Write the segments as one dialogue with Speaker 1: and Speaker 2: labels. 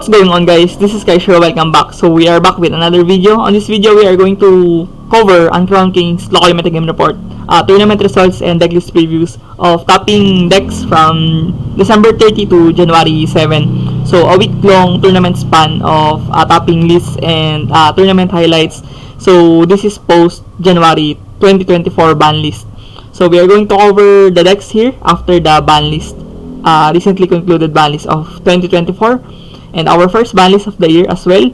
Speaker 1: What's going on, guys? This is Kaisho. Welcome back. So we are back with another video. On this video, we are going to cover Uncrowned Kings local metagame report, tournament results and decklist previews of topping decks from December 30 to January 7. So a week-long tournament span of topping lists and tournament highlights. So this is post January 2024 ban list. So we are going to cover the decks here after the ban list, recently concluded ban list of 2024. And our first ban list of the year as well.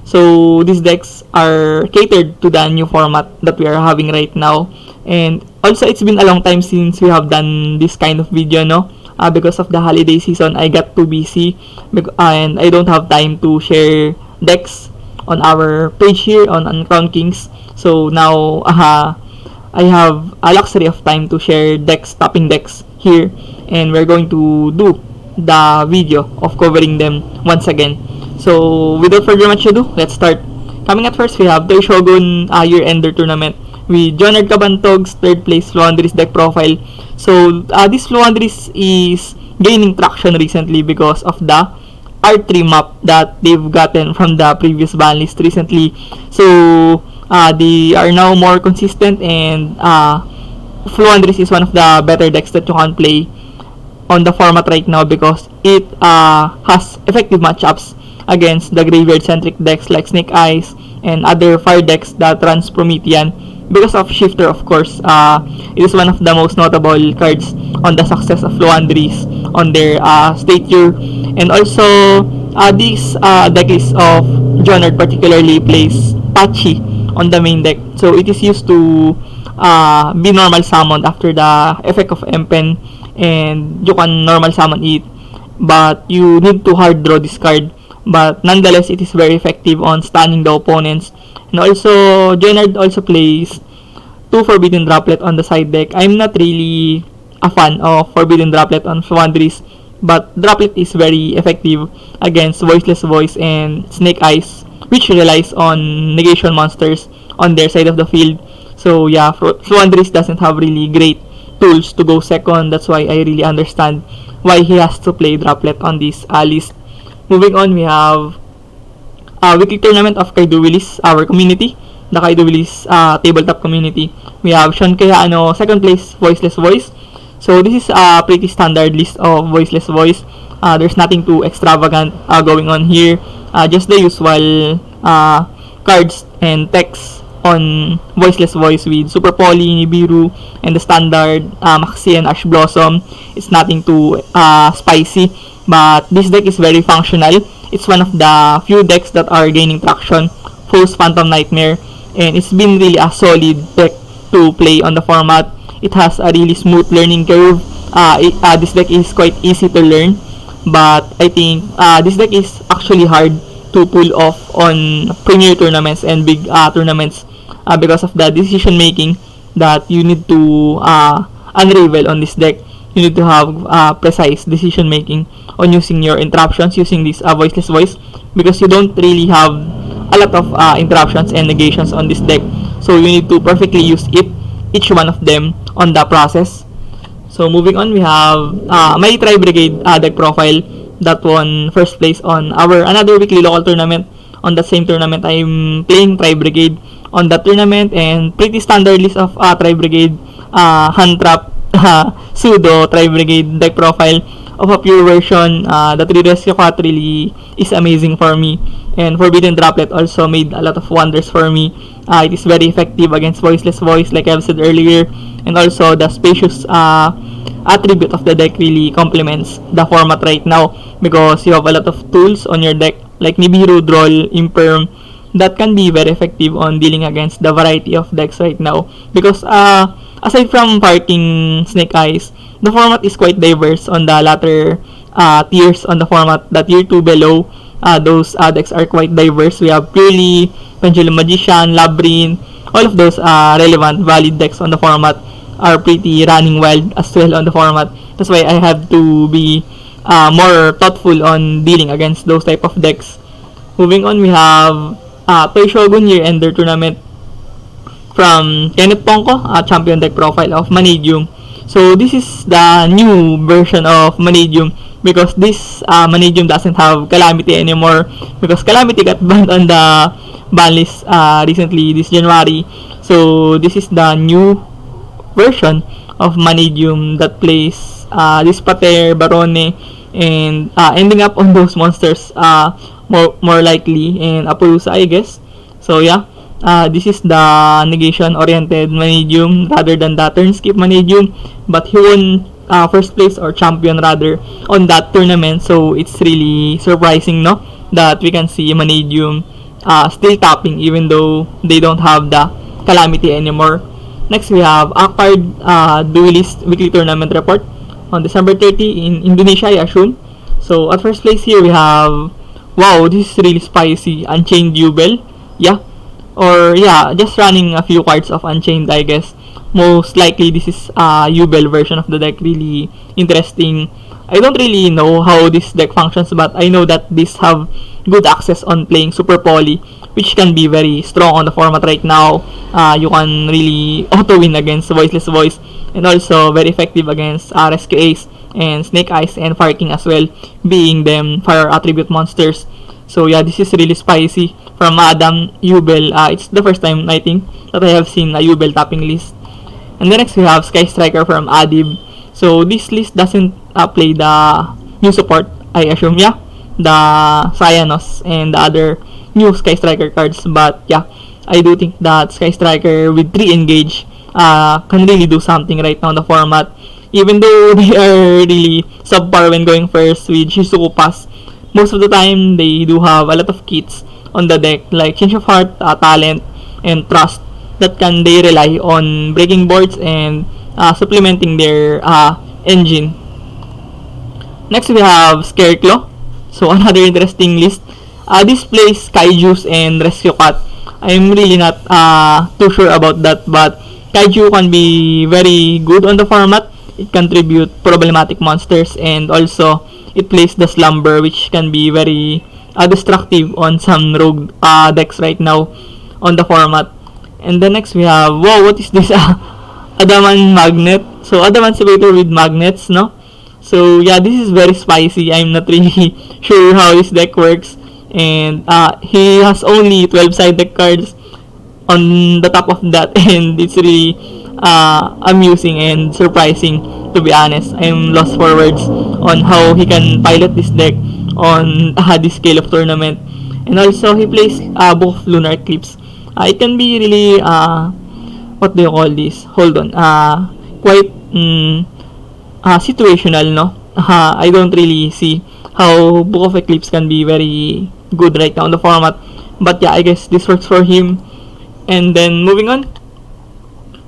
Speaker 1: So these decks are catered to the new format that we are having right now. And also, it's been a long time since we have done this kind of video, no? Because of the holiday season, I got too busy and I don't have time to share decks on our page here on Uncrowned Kings. So now I have a luxury of time to share decks, topping decks here, and we're going to do the video of covering them once again. So without further much ado, let's start. Coming at first, we have Toy Shogun year-ender tournament with Jonard Cabantog's third place Fluandris deck profile. So this Fluandris is gaining traction recently because of the R3 map that they've gotten from the previous ban list recently. So they are now more consistent, and Fluandris is one of the better decks that you can play on the format right now because it has effective matchups against the graveyard-centric decks like Snake Eyes and other fire decks that runs Promethean. Because of Shifter, of course, it is one of the most notable cards on the success of Fluandris on their state year. And also, this decklist of Jonard particularly plays Patchy on the main deck. So it is used to be normal summoned after the effect of Empen, and you can normal summon it, but you need to hard draw this card. But nonetheless, it is very effective on stunning the opponents. And also, Jenard also plays 2 Forbidden Droplet on the side deck. I'm not really a fan of Forbidden Droplet on Fluandris, but Droplet is very effective against Voiceless Voice and Snake Eyes, which relies on negation monsters on their side of the field. So yeah, Fluandris doesn't have really great tools to go second. That's why I really understand why he has to play Droplet on this list. Moving on, we have weekly tournament of Kaido Willis, our community, the Kaido Willis tabletop community. We have Sean Kayano, second place, Voiceless Voice. So this is a pretty standard list of Voiceless Voice. There's nothing too extravagant going on here. Just the usual cards and text on Voiceless Voice with Super Poly, Nibiru, and the standard Maxi and Ash Blossom. It's nothing too spicy, but this deck is very functional. It's one of the few decks that are gaining traction post Phantom Nightmare, and it's been really a solid deck to play on the format. It has a really smooth learning curve. This deck is quite easy to learn, but I think this deck is actually hard to pull off on premier tournaments and big tournaments because of the decision making that you need to unravel on this deck. You need to have precise decision making on using your interruptions using this Voiceless Voice, because you don't really have a lot of interruptions and negations on this deck. So you need to perfectly use each one of them on the process. So moving on, we have my Tri Brigade deck profile that won first place on our another weekly local tournament. On that same tournament, I'm playing Tri Brigade on that tournament, and pretty standard list of Tri Brigade, hand trap, pseudo Tri Brigade deck profile of a pure version. The 3 Rescue Cat really is amazing for me, and Forbidden Droplet also made a lot of wonders for me. It is very effective against Voiceless Voice, like I've said earlier, and also the spacious attribute of the deck really complements the format right now, because you have a lot of tools on your deck like Nibiru, Droll, Imperm, that can be very effective on dealing against the variety of decks right now. Because aside from parking Snake Eyes, the format is quite diverse on the latter tiers on the format. The tier 2 below, those decks are quite diverse. We have Purely, Pendulum Magician, Labyrinth, all of those relevant, valid decks on the format are pretty running wild as well on the format. That's why I have to be more thoughtful on dealing against those type of decks. Moving on, we have Toy Shogun year-ender tournament from Kenneth Ponko, champion deck profile of Manadium. So this is the new version of Manadium, because this Manadium doesn't have Calamity anymore, because Calamity got banned on the ban list recently this January. So this is the new version of Manadium that plays this Pater, Barone, and ending up on those monsters more likely, and Appaloosa, I guess. So yeah, this is the negation-oriented Manadium rather than the turn skip Manadium, but he won first place or champion rather on that tournament. So it's really surprising, no, that we can see Manadium still tapping even though they don't have the Calamity anymore. Next, we have Akard Duelist Weekly Tournament Report on December 30 in Indonesia, I assume. So, at first place here, we have, wow, this is really spicy, Unchained Jubel. Yeah. Or, yeah, just running a few cards of Unchained, I guess. Most likely, this is a Jubel version of the deck. Really interesting. I don't really know how this deck functions, but I know that this have good access on playing Super Poly, which can be very strong on the format right now. You can really auto-win against Voiceless Voice, and also very effective against Rescue Ace and Snake Eyes and Fire King as well, being them fire attribute monsters. So yeah, this is really spicy from Adam Jubel. It's the first time, I think, that I have seen a Jubel tapping list. And then next we have Sky Striker from Adib. So this list doesn't play the new support, I assume, yeah, the Cyanos and the other new Sky Striker cards. But yeah, I do think that Sky Striker with 3 engage can really do something right now in the format. Even though they are really subpar when going first with Shizuku Pass, most of the time they do have a lot of kits on the deck like Change of Heart, Talent, and Trust that can they rely on breaking boards and supplementing their engine. Next we have Scareclaw. So another interesting list. This plays Kaijus and Rescue Cat. I'm really not too sure about that, but Kaiju can be very good on the format. It contribute problematic monsters, and also it plays the Slumber, which can be very destructive on some rogue decks right now on the format. And then next we have, wow, what is this? Adamant Magnet. So Adamant Activator with magnets, no? So yeah, this is very spicy. I'm not really sure how this deck works. And he has only 12 side deck cards on the top of that, and it's really amusing and surprising, to be honest. I'm lost for words on how he can pilot this deck on this scale of tournament. And also he plays Book of Lunar Eclipse. It can be really what do you call this? Hold on. Quite situational, no? I don't really see how Book of Eclipse can be very good right now in the format. But yeah, I guess this works for him. And then moving on,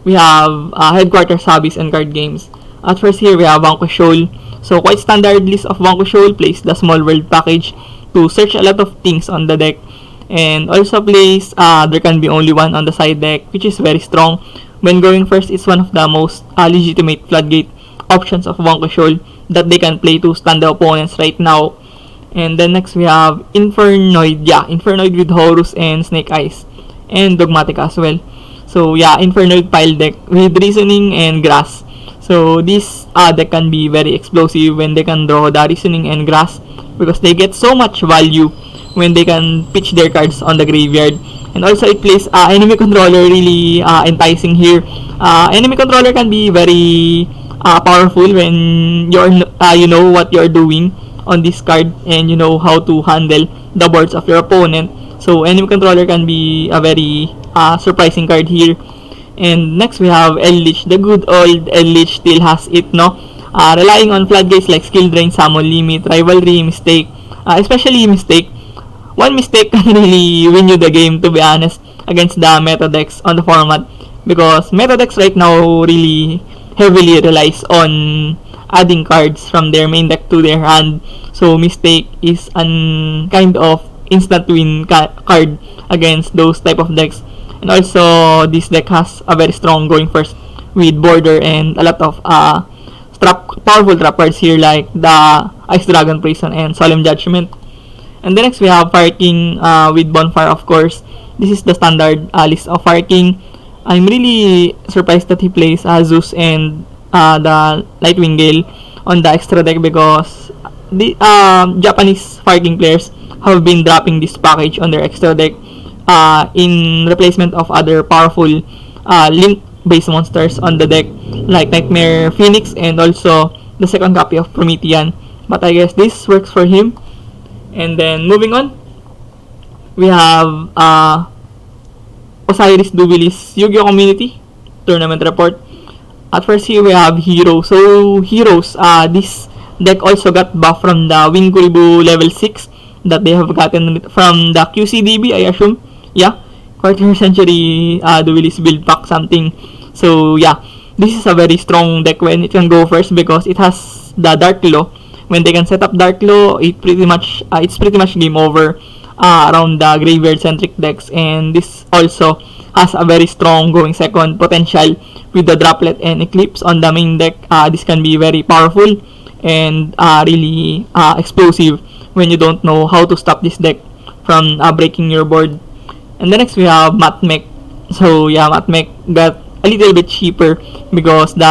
Speaker 1: we have Headquarters Hobbies and Card Games. At first here, we have Vanquish Shoal. So quite standard list of Vanquish Shoal. Plays the Small World package to search a lot of things on the deck. And also plays There Can Be Only One on the side deck, which is very strong. When going first, it's one of the most legitimate floodgate options of Vanquish Shoal that they can play to stand the opponents right now. And then next we have Infernoid. Yeah, Infernoid with Horus and Snake Eyes. And Dogmatic as well. So yeah, Infernoid pile deck with Reasoning and Grass. So this deck can be very explosive when they can draw the Reasoning and Grass, because they get so much value when they can pitch their cards on the graveyard. And also it plays Enemy Controller, really enticing here. Enemy Controller can be very powerful when you know what you're doing on this card, and you know how to handle the boards of your opponent. So Enemy Controller can be a very surprising card here. And next we have Eldritch. The good old Eldritch still has it, no? Relying on floodgates like Skill Drain, Summon Limit, Rivalry, Mistake. Especially Mistake. One mistake can really win you the game, to be honest, against the meta decks on the format. Because meta decks right now really heavily relies on adding cards from their main deck to their hand. So Mistake is an kind of instant win card against those type of decks. And also this deck has a very strong going first with Border and a lot of powerful trap cards here like the Ice Dragon Prison and Solemn Judgment. And then next we have Fire King with Bonfire, of course. This is the standard list of Fire King. I'm really surprised that he plays Zeus and the Lightwing Gale on the extra deck because the Japanese fighting players have been dropping this package on their extra deck in replacement of other powerful link based monsters on the deck like Nightmare Phoenix and also the second copy of Promethean. But I guess this works for him. And then moving on, we have Osiris Dubilis Yu-Gi-Oh! Community Tournament Report. At first here we have Heroes. So Heroes, this deck also got buff from the Wing Kuribu level 6 that they have gotten from the QCDB, I assume. Yeah, quarter century Duelist build pack something. So yeah, this is a very strong deck when it can go first because it has the Dark Law. When they can set up Dark Law, it's pretty much game over around the graveyard centric decks, and this also has a very strong going second potential with the Droplet and Eclipse on the main deck. This can be very powerful and really explosive when you don't know how to stop this deck from breaking your board. And then next we have Matmech. So yeah, Matmech got a little bit cheaper because the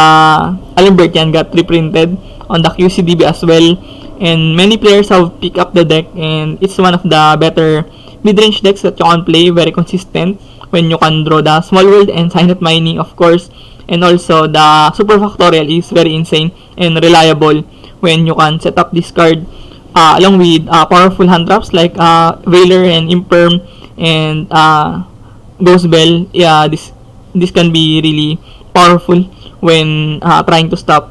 Speaker 1: Alimbertian got reprinted on the QCDB as well, and many players have picked up the deck, and it's one of the better mid-range decks that you can play, very consistent when you can draw the Small World and Silent Mining, of course, and also the Super Factorial is very insane and reliable when you can set up this card along with powerful hand traps like Veiler and Imperm and Ghost Bell. Yeah, this can be really powerful when trying to stop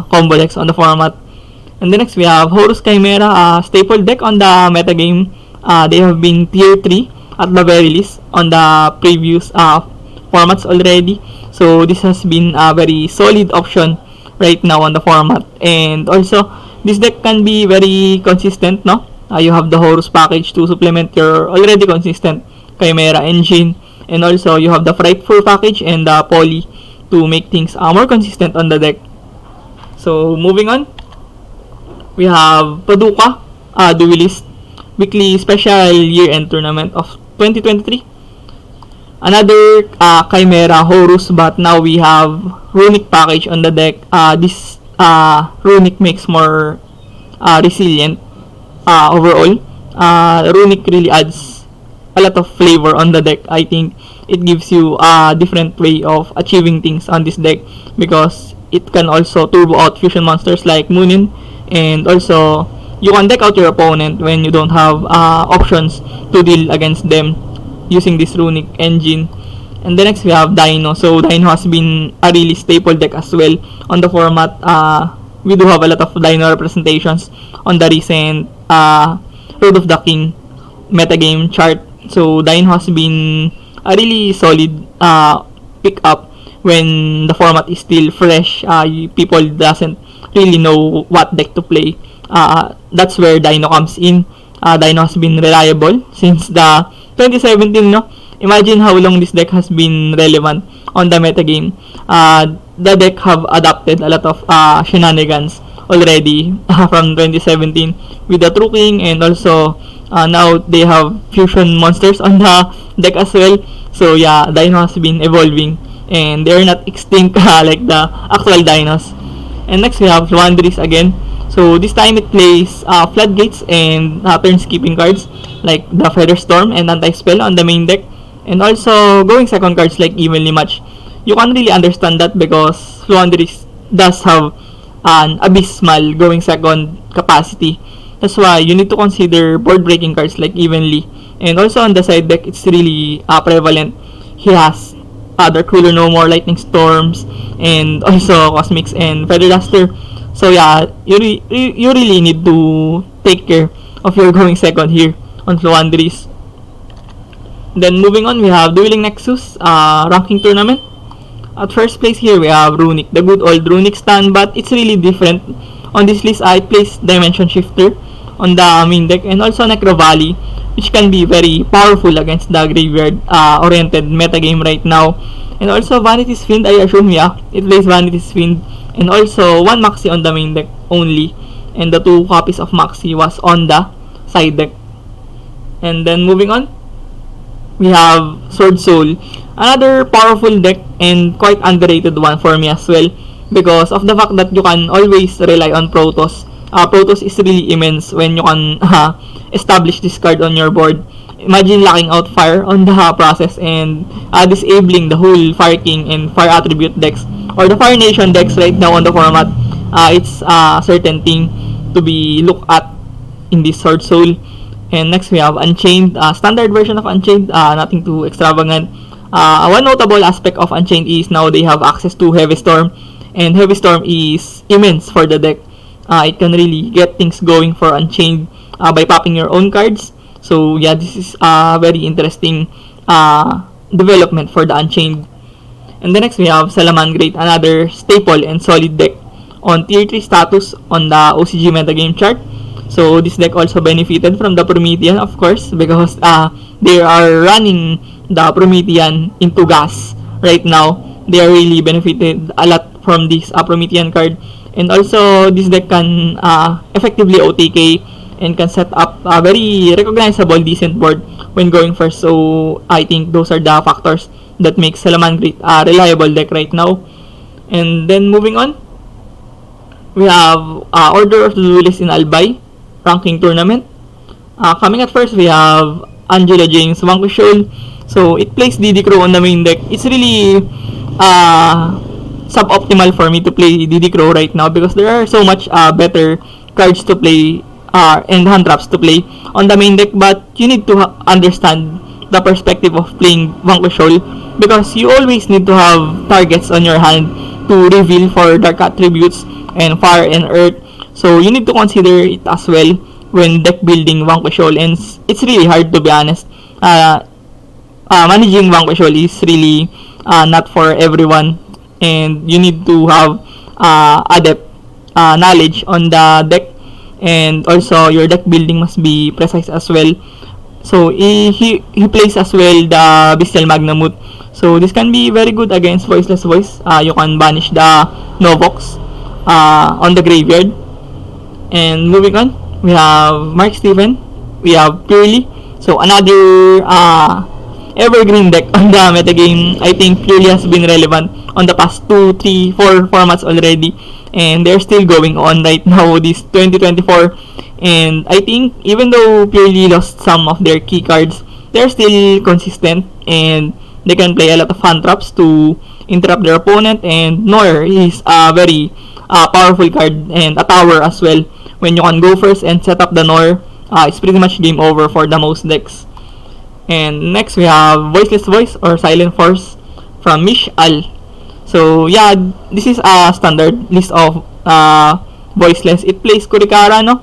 Speaker 1: combo decks on the format. And the next we have Horus Chimera, a staple deck on the metagame. They have been tier 3 at the very least on the previous formats already. So this has been a very solid option right now on the format. And also, this deck can be very consistent, no? You have the Horus package to supplement your already consistent Chimera engine. And also, you have the Frightful package and the Poly to make things more consistent on the deck. So, moving on, we have Paducah Duelist Weekly Special Year-End Tournament of 2023. Another Chimera Horus, but now we have Runic package on the deck. This Runic makes more resilient overall. Runic really adds a lot of flavor on the deck. I think it gives you a different way of achieving things on this deck because it can also turbo out fusion monsters like Moonin, and also you can deck out your opponent when you don't have options to deal against them using this Runic engine. And then next we have Dino. So Dino has been a really staple deck as well on the format. We do have a lot of Dino representations on the recent Road of the King metagame chart. So Dino has been a really solid pick up when the format is still fresh. People doesn't really know what deck to play. That's where Dino comes in. Dino has been reliable since the 2017, no? Imagine how long this deck has been relevant on the metagame. The deck have adopted a lot of shenanigans already from 2017 with the True King, and also now they have fusion monsters on the deck as well. So yeah, Dino has been evolving and they're not extinct like the actual dinos. And next we have Fluandris again. So this time it plays Floodgates and turn skipping cards like the Feather Storm and Anti-Spell on the main deck, and also going second cards like Evenly Match. You can really understand that because Fluandris does have an abysmal going second capacity. That's why you need to consider board breaking cards like Evenly. And also on the side deck, it's really prevalent. He has Dark Ruler No More, Lightning Storms, and also Cosmics and Feather Duster. So yeah, you really need to take care of your going second here on Fluandris. Then moving on, we have Dueling Nexus ranking tournament. At first place here, we have Runic, the good old Runic stand, but it's really different. On this list, I placed Dimension Shifter on the main deck, and also Necro Valley, which can be very powerful against the graveyard oriented metagame right now. And also Vanity's Fiend, I assume, yeah, it plays Vanity's Fiend, and also one Maxi on the main deck only, and the 2 copies of Maxi was on the side deck. And then moving on, we have Sword Soul, another powerful deck and quite underrated one for me as well. because of the fact that you can always rely on Protoss. Protoss is really immense when you can establish this card on your board. Imagine locking out fire on the process and disabling the whole Fire King and Fire Attribute decks or the Fire Nation decks right now on the format. It's a certain thing to be looked at in this Sword Soul. And next we have Unchained, standard version of Unchained, nothing too extravagant. One notable aspect of Unchained is now they have access to Heavy Storm, and Heavy Storm is immense for the deck. It can really get things going for Unchained by popping your own cards. So yeah, this is a very interesting development for the Unchained. And the next we have Salamangreat, another staple and solid deck on tier 3 status on the OCG metagame chart. So this deck also benefited from the Promethean, of course, because they are running the Promethean into gas right now. They are really benefited a lot from this Promethean card. And also, this deck can effectively OTK and can set up a very recognizable, decent board when going first. So, I think those are the factors that make Salamangreat a reliable deck right now. And then, moving on, we have Order of the Duelist in Albay ranking tournament. Coming at first, we have Angela James Vanquishol. So, it plays DD Crow on the main deck. It's really suboptimal for me to play DD Crow right now because there are so much better cards to play and hand traps to play on the main deck, but you need to understand the perspective of playing Vanquishol because you always need to have targets on your hand to reveal for dark attributes and fire and earth. So you need to consider it as well when deck building Vanquishol, and it's really hard, to be honest. Managing Vanquishol is really not for everyone, and you need to have adept knowledge on the deck, and also your deck building must be precise as well. So he plays as well the Bestial Magnamut. So this can be very good against Voiceless Voice. You can banish the Novox on the graveyard. And moving on, we have Mark Steven, we have Purely. So another evergreen deck on the metagame. I think Purely has been relevant on the past 2, 3, 4 formats already, and they're still going on right now this 2024. And I think even though Purely lost some of their key cards, they're still consistent and they can play a lot of hand traps to interrupt their opponent. And Noir is a very powerful card and a tower as well. When you can go first and set up the Noir, it's pretty much game over for the most decks. And next we have Voiceless Voice or Silent Force from Mish Al. So yeah, this is a standard list of Voiceless. It plays Kurikara, no?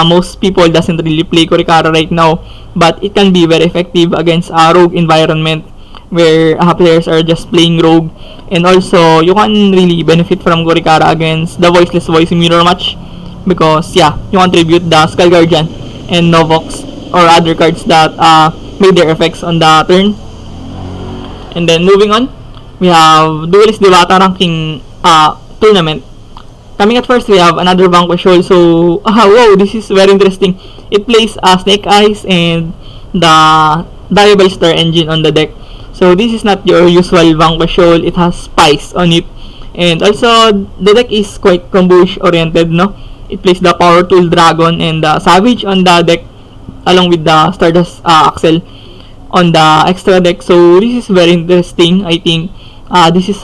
Speaker 1: Most people doesn't really play Kurikara right now, but it can be very effective against a rogue environment where players are just playing rogue. And also, you can really benefit from Kurikara against the Voiceless Voice mirror match because yeah, you contribute the Skull Guardian and Novox or other cards that made their effects on the turn. And then moving on, we have Duelist Diwata ranking tournament. Coming at first, we have another Vanquishol. So, wow, this is very interesting. It plays Snake Eyes and the Diable Star engine on the deck. So, this is not your usual Vanquishol. It has spice on it. And also, the deck is quite combo-ish oriented, no? It plays the Power Tool Dragon and the Savage on the deck along with the Stardust Axel on the extra deck. So, this is very interesting. I think this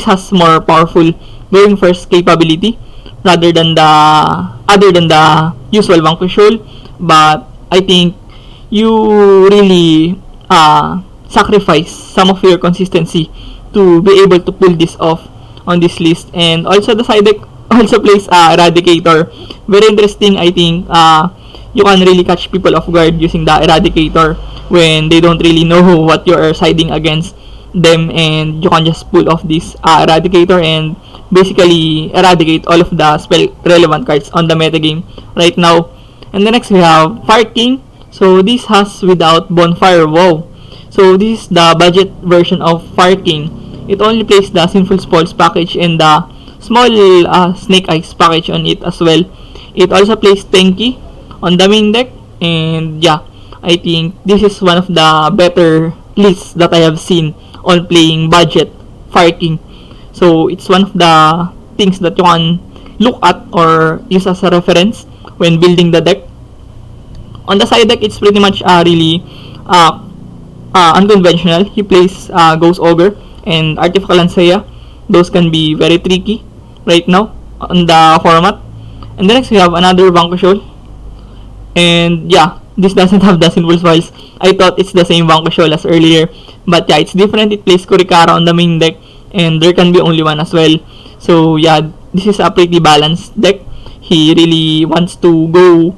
Speaker 1: has more powerful going first capability rather than the usual Vanquishol. But I think you really sacrifice some of your consistency to be able to pull this off on this list. And also the side deck also plays Eradicator. Very interesting. I think you can really catch people off guard using the Eradicator when they don't really know what you are siding against them, and you can just pull off this Eradicator and basically eradicate all of the spell relevant cards on the metagame right now. And the next we have Fire King. So this has without Bonfire. Wow. So this is the budget version of Fire King. It only plays the Sinful Spoils package and the small Snake Eyes package on it as well. It also plays Tenki on the main deck, and yeah, I think this is one of the better lists that I have seen on playing budget Fire King. So it's one of the things that you can look at or use as a reference when building the deck. On the side deck, it's pretty much really unconventional. He plays Ghost Ogre and Artificial Lancea. Those can be very tricky right now on the format. And then next we have another Vanquishol. And yeah, this doesn't have the Sinful Spoils. I thought it's the same Vanquishol as earlier. But yeah, it's different. It plays Kurikara on the main deck. And there can be only one as well. So yeah, this is a pretty balanced deck. He really wants to go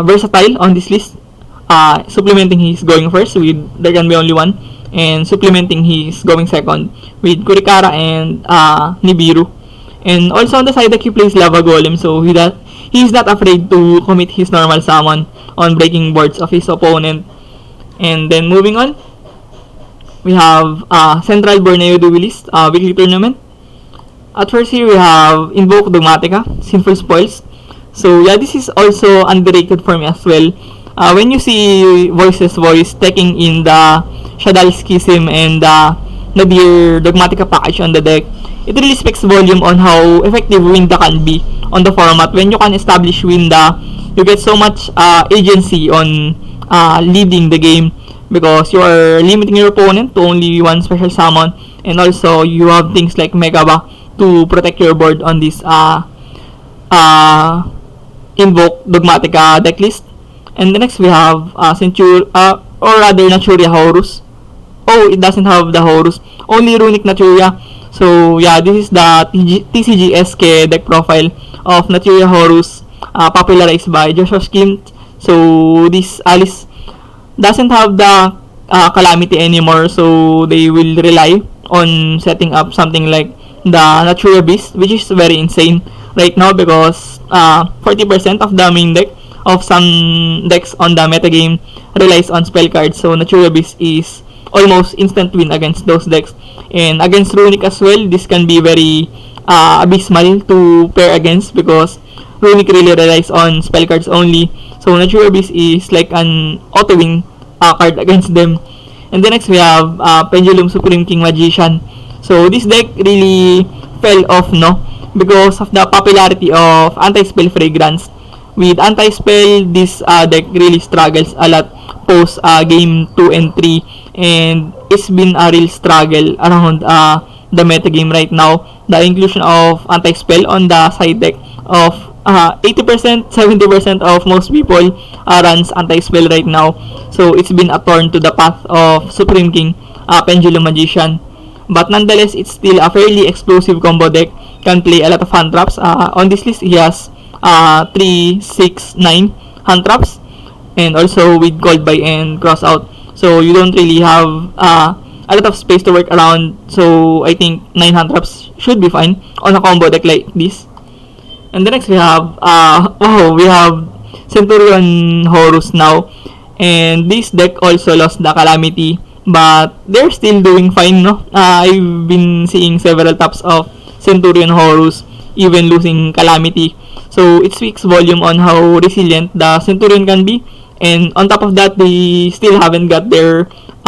Speaker 1: versatile on this list. Supplementing his going first with there can be only one, and supplementing his going second with Kurikara and Nibiru. And also on the side deck he plays Lava Golem, so he's not afraid to commit his normal summon on breaking boards of his opponent. And then moving on, we have Central Borneo Duelist weekly tournament. At first here we have Invoke Dogmatica, Sinful Spoils. So yeah, this is also underrated for me as well. When you see Voice taking in the Shadal Schism and the Nadir Dogmatica package on the deck, it really speaks volume on how effective Winda can be on the format. When you can establish Winda, you get so much agency on leading the game because you are limiting your opponent to only one special summon, and also you have things like Megaba to protect your board on this Invoke Dogmatica decklist. And the next we have or rather Naturia Horus. Oh, it doesn't have the Horus, only Runic Naturia. So yeah, this is the TCG-esque deck profile of Naturia Horus, popularized by Joshua Skint. So this Alice doesn't have the Calamity anymore, so they will rely on setting up something like the Naturia Beast, which is very insane right now because 40% of the main deck of some decks on the metagame relies on spell cards. So Naturia Beast is almost instant win against those decks. And against Runic as well, this can be very abysmal to pair against because Runic really relies on spell cards only. So Naturia Beast is like an auto-win card against them. And then next we have Pendulum Supreme King Magician. So this deck really fell off, no? Because of the popularity of Anti-Spell Fragrance. With Anti-Spell, this deck really struggles a lot post game 2 and 3. And it's been a real struggle around the metagame right now. The inclusion of Anti-Spell on the side deck of 80%, 70% of most people runs Anti-Spell right now. So it's been a thorn to the path of Supreme King Pendulum Magician. But nonetheless, it's still a fairly explosive combo deck. Can play a lot of hand traps. On this list, he has 3, 6, 9 hand traps. And also with Gold Buy and Cross Out. So you don't really have a lot of space to work around. So I think 9 hand traps should be fine on a combo deck like this. And the next we have we have Centurion Horus now. And this deck also lost the Calamity, but they're still doing fine, no? I've been seeing several taps of Centurion Horus even losing Calamity. So it speaks volume on how resilient the Centurion can be. And on top of that, they still haven't got their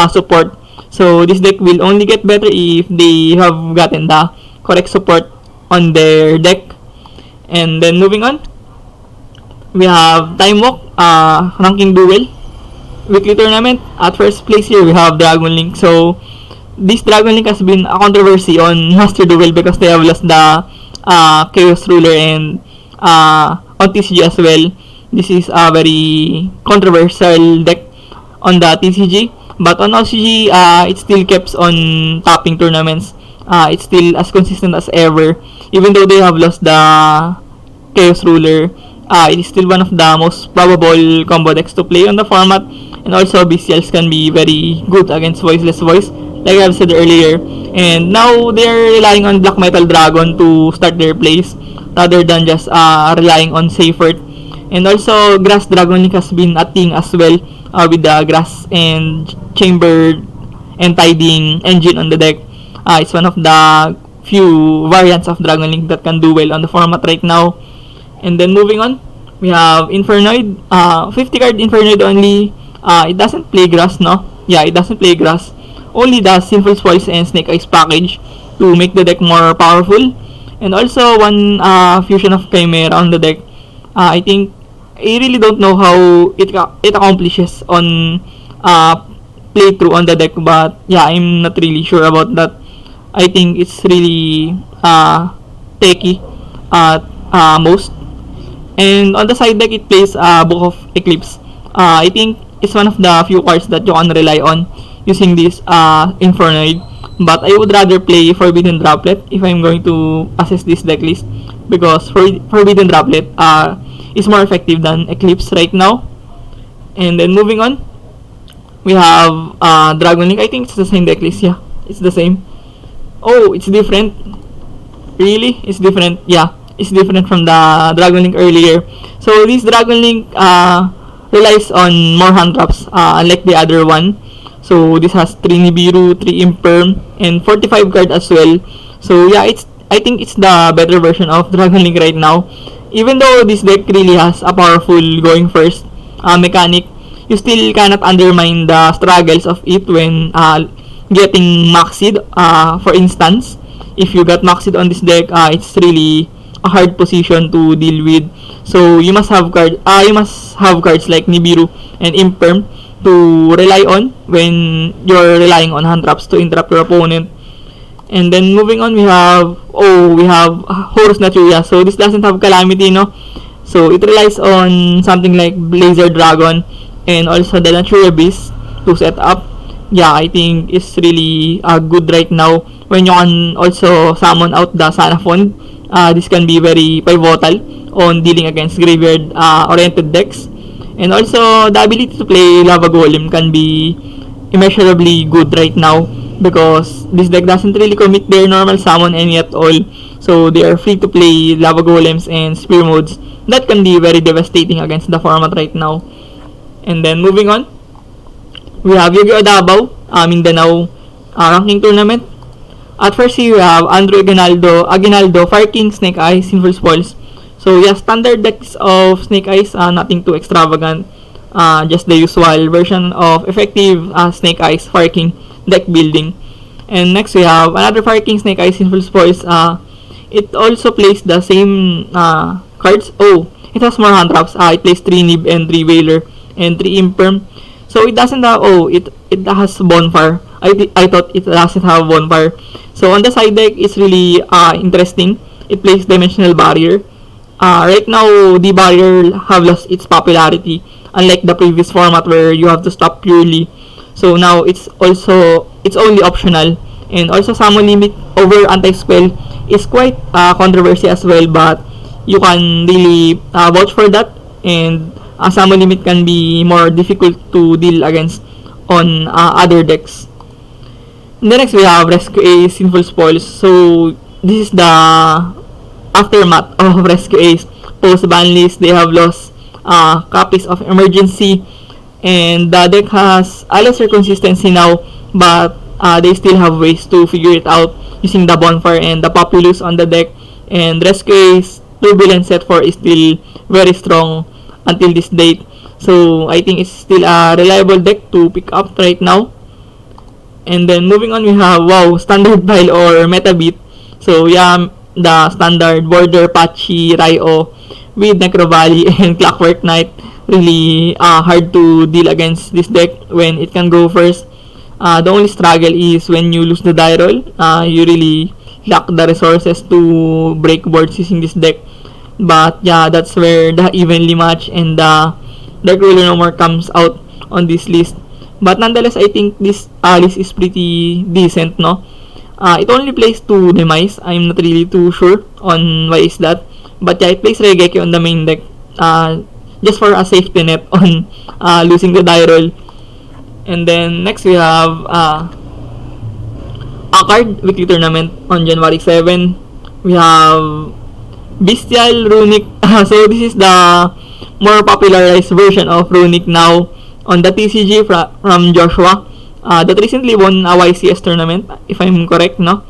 Speaker 1: support. So this deck will only get better if they have gotten the correct support on their deck. And then moving on, we have Time Walk, Ranking Duel, weekly tournament. At first place here, we have Dragon Link. So this Dragon Link has been a controversy on Master Duel because they have lost the Chaos Ruler and on TCG as well. This is a very controversial deck on the TCG, but on OCG, it still keeps on topping tournaments. It's still as consistent as ever, even though they have lost the Chaos Ruler. It is still one of the most probable combo decks to play on the format, and also Bestials can be very good against Voiceless Voice, like I've said earlier. And now they're relying on Black Metal Dragon to start their plays, rather than just relying on Seyfert. And also, Grass Dragon Link has been a thing as well with the Grass and Chamber and Tidying engine on the deck. It's one of the few variants of Dragon Link that can do well on the format right now. And then moving on, we have Infernoid. 50 card Infernoid only. It doesn't play Grass, no? Yeah, it doesn't play Grass. Only the Sinful Spoils and Snake Eyes package, to make the deck more powerful. And also one fusion of Chimera on the deck. I think I really don't know how it accomplishes on playthrough on the deck, but yeah, I'm not really sure about that. I think it's really techy at most. And on the side deck, it plays Book of Eclipse. I think it's one of the few cards that you can rely on using this Infernoid. But I would rather play Forbidden Droplet if I'm going to assess this deck list, because Forbidden Droplet is more effective than Eclipse right now. And then moving on, we have Dragon Link. I think it's the same deck list. Yeah, it's the same. Oh, it's different. Really? It's different. Yeah, it's different from the Dragon Link earlier. So this Dragon Link relies on more hand traps, unlike the other one. So this has 3 Nibiru, 3 Imperm, and 45 card as well. So yeah, I think it's the better version of Dragon Link right now. Even though this deck really has a powerful going first mechanic, you still cannot undermine the struggles of it when getting Maxed. For instance, if you got Maxed on this deck, it's really a hard position to deal with. So you must have cards like Nibiru and Imperm to rely on when you're relying on hand traps to interrupt your opponent. And then moving on, we have Horus Naturia. So this doesn't have Calamity, no? So it relies on something like Blazer Dragon and also the Naturia Beast to set up. Yeah, I think it's really good right now when you can also summon out the Sana Fund. This can be very pivotal on dealing against graveyard oriented decks. And also, the ability to play Lava Golem can be immeasurably good right now, because this deck doesn't really commit their normal summon any at all. So they are free to play Lava Golems and Spear modes that can be very devastating against the format right now. And then moving on, we have Yu-Gi-Oh! Davao, Mindanao ranking tournament. At first, we have Andrew Aguinaldo, Fire King, Snake Eyes, Sinful Spoils. So yeah, standard decks of Snake Eyes, nothing too extravagant. Just the usual version of effective Snake Eyes Fire King deck building. And next we have another Fire King, Snake Eyes, Sinful Spoils. It also plays the same cards. Oh, it has more hand traps. It plays 3 Nib and 3 Wailer and 3 Imperm. So it doesn't have, it has Bonfire. I thought it doesn't have Bonfire. So on the side deck, it's really interesting. It plays Dimensional Barrier. Right now, the barrier have lost its popularity, unlike the previous format where you have to stop purely. So now it's only optional, and also summon limit over anti-spell is quite controversy as well, but you can really vouch for that, and summon limit can be more difficult to deal against on other decks. And then next we have Rescue Ace, Sinful Spoils. So this is the aftermath of Rescue Ace. Post ban list, they have lost copies of Emergency, and the deck has a lesser consistency now, but they still have ways to figure it out using the Bonfire and the Populous on the deck. And Rescue Ace Turbulent Set 4 is still very strong until this date. So I think it's still a reliable deck to pick up right now. And then moving on, we have Standard Pile or Meta Beat. So yeah, the standard Border Patchy Ryo with Necro Valley and Clockwork Knight. Really hard to deal against this deck when it can go first. The only struggle is when you lose the die roll. You really lack the resources to break boards using this deck. But yeah, that's where the evenly match and the Dark Ruler No More comes out on this list. But nonetheless, I think this list is pretty decent, no? It only plays 2 Demise. I'm not really too sure on why is that. But yeah, it plays Regeki on the main deck. Just for a safety net on losing the die roll. And then next we have a card weekly tournament on January 7. We have Bestial Runic. So this is the more popularized version of Runic now on the TCG from Joshua. That recently won a YCS tournament, if I'm correct, no?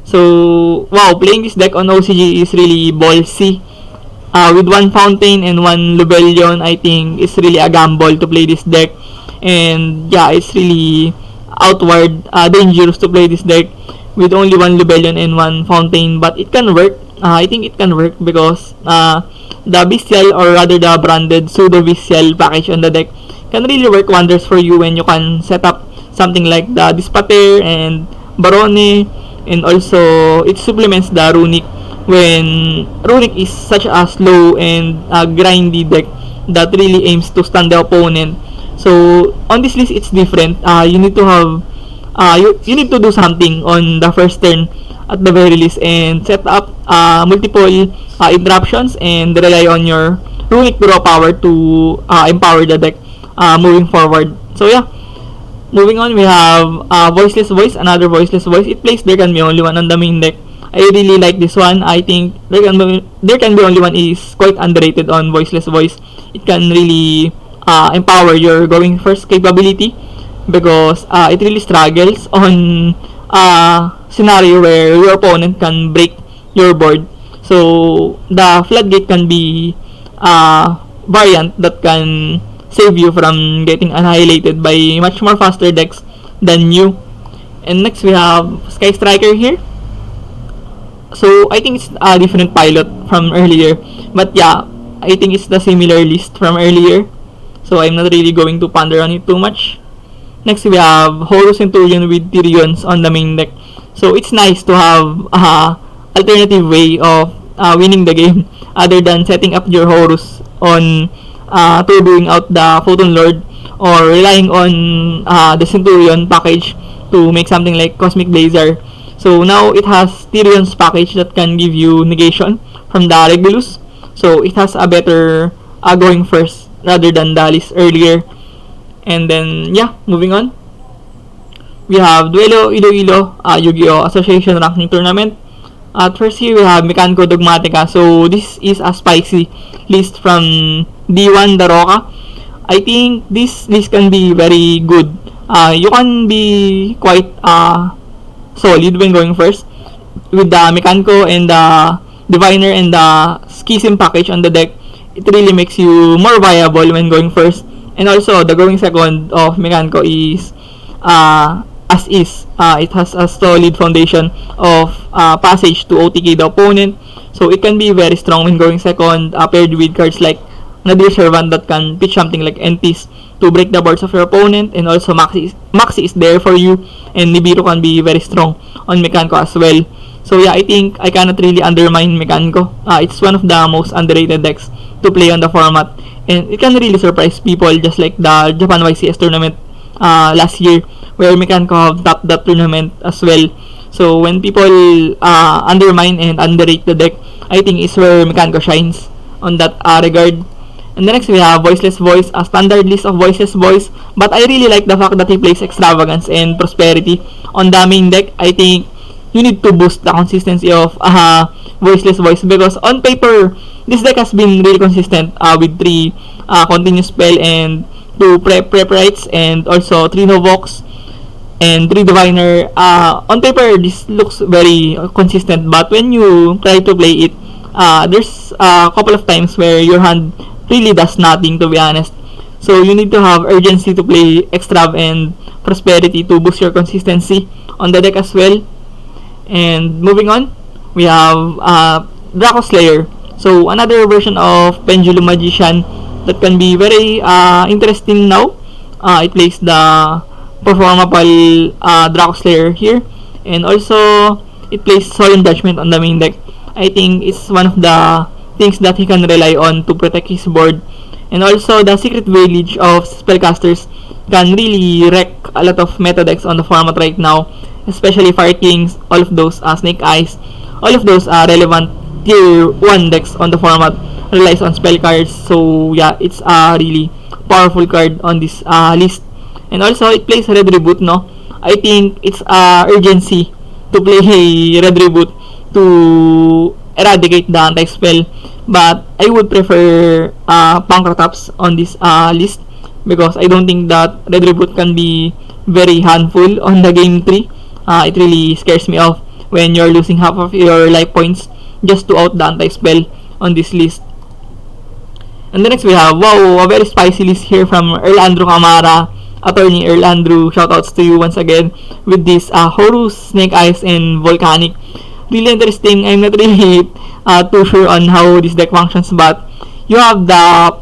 Speaker 1: So, playing this deck on OCG is really ballsy. With 1 Fountain and 1 Lubellion, I think it's really a gamble to play this deck. And yeah, it's really outward dangerous to play this deck with only one Lubellion and one Fountain, but it can work. I think it can work because the Bestial, or rather the branded Pseudo Bestial package on the deck can really work wonders for you when you can set up something like the Dispater and Barone, and also it supplements the Runic when Runic is such a slow and grindy deck that really aims to stun the opponent. So on this list it's different. You need to have you need to do something on the first turn at the very least and set up multiple interruptions and rely on your Runic draw power to empower the deck moving forward. So yeah, moving on, we have Voiceless Voice, another Voiceless Voice. It plays There Can Be Only One on the main deck. I really like this one. I think There Can Be Only One is quite underrated on Voiceless Voice. It can really empower your going first capability because it really struggles on scenario where your opponent can break your board. So the Floodgate can be a variant that can save you from getting annihilated by much more faster decks than you. And next we have Sky Striker here. So I think it's a different pilot from earlier, but yeah, I think it's the similar list from earlier, so I'm not really going to ponder on it too much. Next we have Horus Centurion with Tyrions on the main deck. So it's nice to have alternative way of winning the game other than setting up your Horus on turboing out the Photon Lord or relying on the Centurion package to make something like Cosmic Blazer. So now it has Tyrion's package that can give you negation from the Regulus. So it has a better going first rather than the list earlier. And then yeah, moving on, we have Duelo Iloilo Yu-Gi-Oh! Association Ranking Tournament. At first here we have Mechanico Dogmatica. So this is a spicy list from D1 Daroka. I think this list can be very good. You can be quite solid when going first with the Mechanico and the Diviner and the Schism package on the deck. It really makes you more viable when going first. And also the going second of Mechanico is as is. It has a solid foundation of passage to OTK the opponent. So it can be very strong when going second, paired with cards like Nadir Servant that can pitch something like Entis to break the boards of your opponent, and also Maxi is there for you, and Nibiru can be very strong on Mechanico as well. So yeah, I think I cannot really undermine Mechanico. It's one of the most underrated decks to play on the format, and it can really surprise people, just like the Japan YCS tournament last year, where Mechanico have topped that tournament as well. So when people undermine and underrate the deck, I think it's where Mechanico shines on that regard. And the next we have Voiceless Voice, a standard list of Voiceless Voice, but I really like the fact that he plays Extravagance and Prosperity on the main deck. I think you need to boost the consistency of Voiceless Voice, because on paper this deck has been really consistent with 3 continuous spell and 2 prep rights and also 3 Novox and 3 Diviner. On paper this looks very consistent, but when you try to play it, there's a couple of times where your hand really does nothing, to be honest. So you need to have urgency to play Extrav and Prosperity to boost your consistency on the deck as well. And moving on, we have Draco Slayer. So another version of Pendulum Magician that can be very interesting now. It plays the performable Draco Slayer here, and also it plays Solemn Judgment on the main deck. I think it's one of the things that he can rely on to protect his board. And also the Secret Village of Spellcasters can really wreck a lot of meta decks on the format right now, especially Fire Kings, all of those Snake Eyes, all of those relevant tier 1 decks on the format relies on spell cards. So yeah, it's a really powerful card on this list. And also it plays Red Reboot, no? I think it's urgency to play Red Reboot to eradicate the anti-spell, but I would prefer Pancrataps on this list, because I don't think that Red Reboot can be very handful on the game 3. It really scares me off when you're losing half of your life points just to out the anti-spell on this list. And the next we have, wow, a very spicy list here from Earl Andrew Camara. Attorney Earl Andrew, shoutouts to you once again with this Horus, Snake Eyes, and Volcanic. Really interesting. I'm not really too sure on how this deck functions, but you have the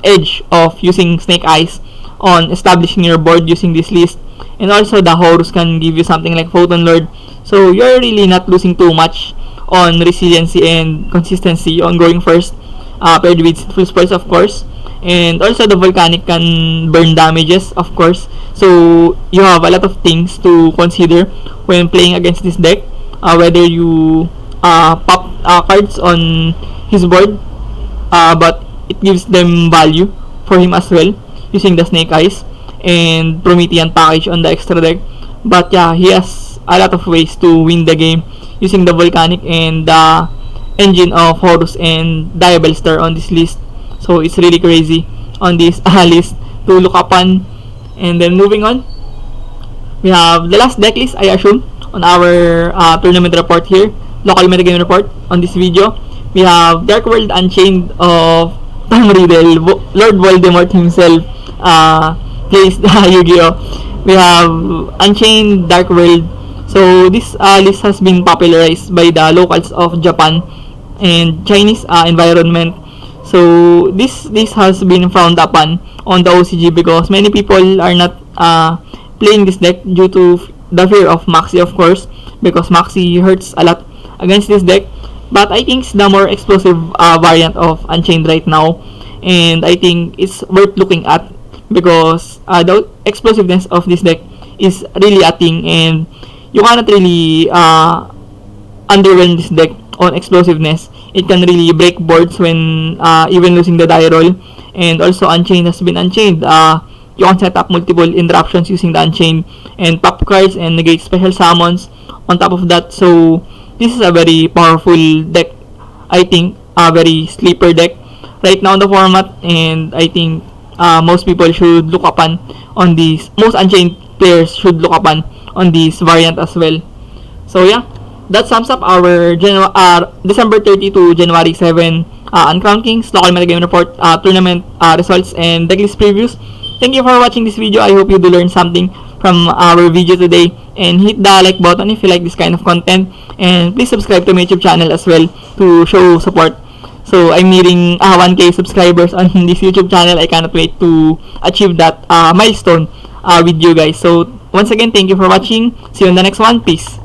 Speaker 1: edge of using Snake Eyes on establishing your board using this list, and also the Horus can give you something like Photon Lord, so you're really not losing too much on resiliency and consistency on going first, paired with full spoils, of course. And also the Volcanic can burn damages, of course, so you have a lot of things to consider when playing against this deck, whether you pop cards on his board, but it gives them value for him as well using the Snake Eyes and Promethean package on the extra deck. But yeah, he has a lot of ways to win the game using the Volcanic and the engine of Horus and Diabellstar on this list. So it's really crazy on this list to look upon. And then moving on, we have the last deck list, I assume, on our tournament report here, local metagame report on this video. We have Dark World Unchained of Tom Riddle, Lord Voldemort himself, plays Yu-Gi-Oh! We have Unchained Dark World. So this list has been popularized by the locals of Japan and Chinese environment. So this has been frowned upon on the OCG because many people are not playing this deck due to the fear of Maxi, of course, because Maxi hurts a lot against this deck. But I think it's the more explosive variant of Unchained right now, and I think it's worth looking at because the explosiveness of this deck is really a thing, and you cannot really underwhelm this deck on explosiveness. It can really break boards when even losing the die roll, and also Unchained has been Unchained. You can set up multiple interruptions using the Unchained and pop cards and negate special summons on top of that. So this is a very powerful deck. I think a very sleeper deck right now in the format, and I think most people should look upon on this. Most Unchained players should look upon on this variant as well. So yeah, that sums up our December 30 to January 7 Uncrowned Kings local metagame report, tournament results, and decklist previews. Thank you for watching this video. I hope you do learn something from our video today, and hit the like button if you like this kind of content, and please subscribe to my YouTube channel as well to show support. So I'm nearing 1K subscribers on this YouTube channel. I cannot wait to achieve that milestone with you guys. So once again, thank you for watching. See you in the next one. Peace.